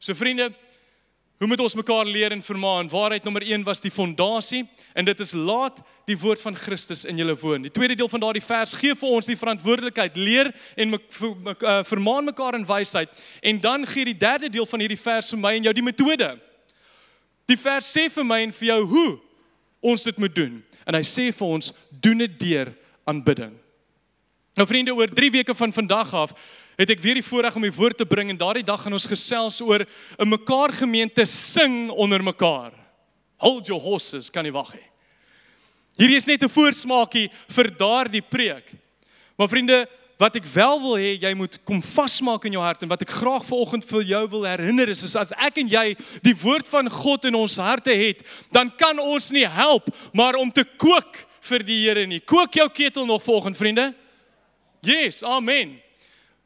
So vriende, hoe moet ons mekaar leer en vermaan? Waarheid nommer 1 was die fondasie, en dit is laat die woord van Christus in julle woon. Die tweede deel van daardie vers gee vir ons die verantwoordelikheid, leer en vermaan mekaar in wysheid, en dan gee die derde deel van hierdie vers vir my en jou die metode. Die vers sê vir my en vir jou hoe ons dit moet doen, en hy sê vir ons, doen dit deur aanbidding. Nou vriende, oor 3 weke van vandag af, het ek weer die voorreg om die woord te bring, en daardie dag gaan ons gesels oor 'n mekaar gemeente sing onder mekaar. Hold your horses, kan nie wag hê. Hierdie is net 'n voorsmaakie vir daardie preek. Maar vriende, wat ek wel wil hê, jy moet kom vasmaak in jou hart, en wat ek graag vanoggend vir jou wil herinner is as ek en jy die woord van God in ons harte het, dan kan ons nie help, maar om te kook vir die Here nie. Kook jou ketel nog vanoggend, vriende? Yes, amen.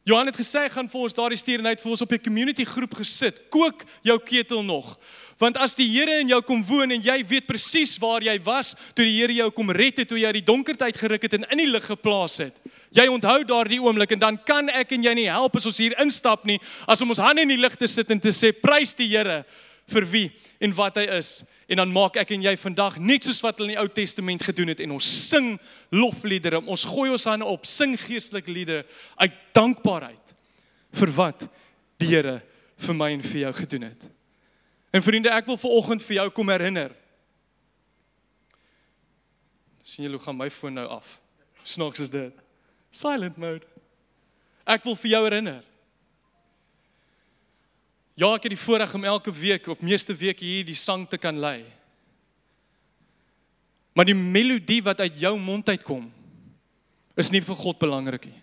Johan het gesê, hy gaan vir ons daardie stuur, en hy het vir ons op 'n community groep gesit. Kook jou ketel nog. Want as die Here in jou kom woon, en jy weet presies waar jy was, toe die Here jou kom red het, toe jy uit die donkerte geruk het, en in die lig geplaas het. Jy onthou daardie oomblik, en dan kan ek en jy nie help as ons hier instap nie, as om ons hande in die lig te sit en te sê, prys die Here vir wie en wat hy is. En dan maak ek en jy vandag net soos wat hulle in die Ou Testament gedoen het, en ons sing lofliedere, ons gooi ons hande op, sing geestelike liedere uit dankbaarheid vir wat die Here vir my en vir jou gedoen het. En vriende, ek wil vanoggend vir jou kom herinner. Sien julle hoe gaan my foon nou af? Snaaks is dit. Silent mode. Ek wil vir jou herinner. Ja, ek het die voorreg om elke week of meeste weke hier die sang te kan lei. Maar die melodie wat uit jou mond uitkom, is nie vir God belangrik nie.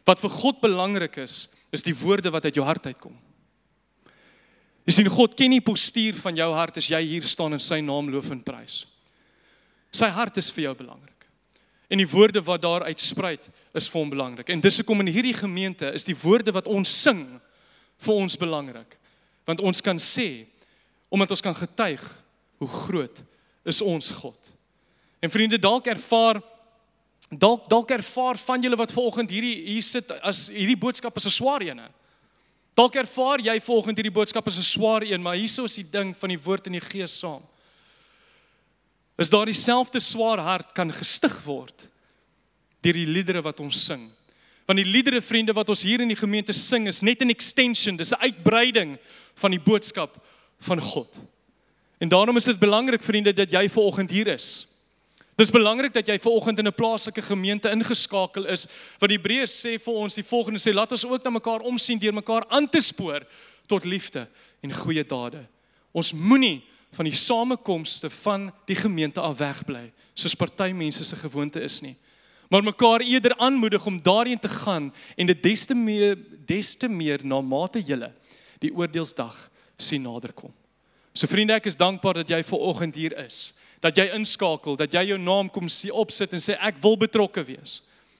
Wat vir God belangrik is die woorde wat uit jou hart uitkom. Jy sien, God ken die postuur van jou hart as jy hier staan en sy naam loof en prys. Sy hart is vir jou belangrik. En die woorde wat daar uitspruit is vir hom belangrik. En dis hoekom in hierdie gemeente is die woorde wat ons sing vir ons belangrik. Want ons kan sê, omdat ons kan getuig, hoe groot is ons God. En vriende, dalk ervaar van julle wat vanoggend hier sit, as hierdie boodskap is 'n swaar een. Dalk ervaar jy vanoggend hierdie boodskap as 'n swaar een, maar hierso is die ding van die woord en die gees saam. Is daar dieselfde swaar hart kan gestig word deur die liedere wat ons sing. Want die liedere, vriende, wat ons hier in die gemeente sing, is net 'n extension, dis 'n uitbreiding van die boodskap van God. En daarom is dit belangrik, vriende, dat jy vanoggend hier is. Dis belangrik dat jy vanoggend in 'n plaaslike gemeente ingeskakel is, want die Hebreërs sê vir ons die volgende, sê, laat ons ook na mekaar omsien, deur mekaar aan te spoor tot liefde en goeie dade. Ons moenie van die samekomste van die gemeente af wegbly, soos party mense se gewoonte is nie. Maar mekaar eerder aanmoedig om daarheen te gaan, en dit des te meer na mate julle die oordeelsdag sien naderkom. So vriende, ek is dankbaar dat jy vanoggend hier is, dat jy inskakel, dat jy jou naam kom opsit en sê, ek wil betrokke wees.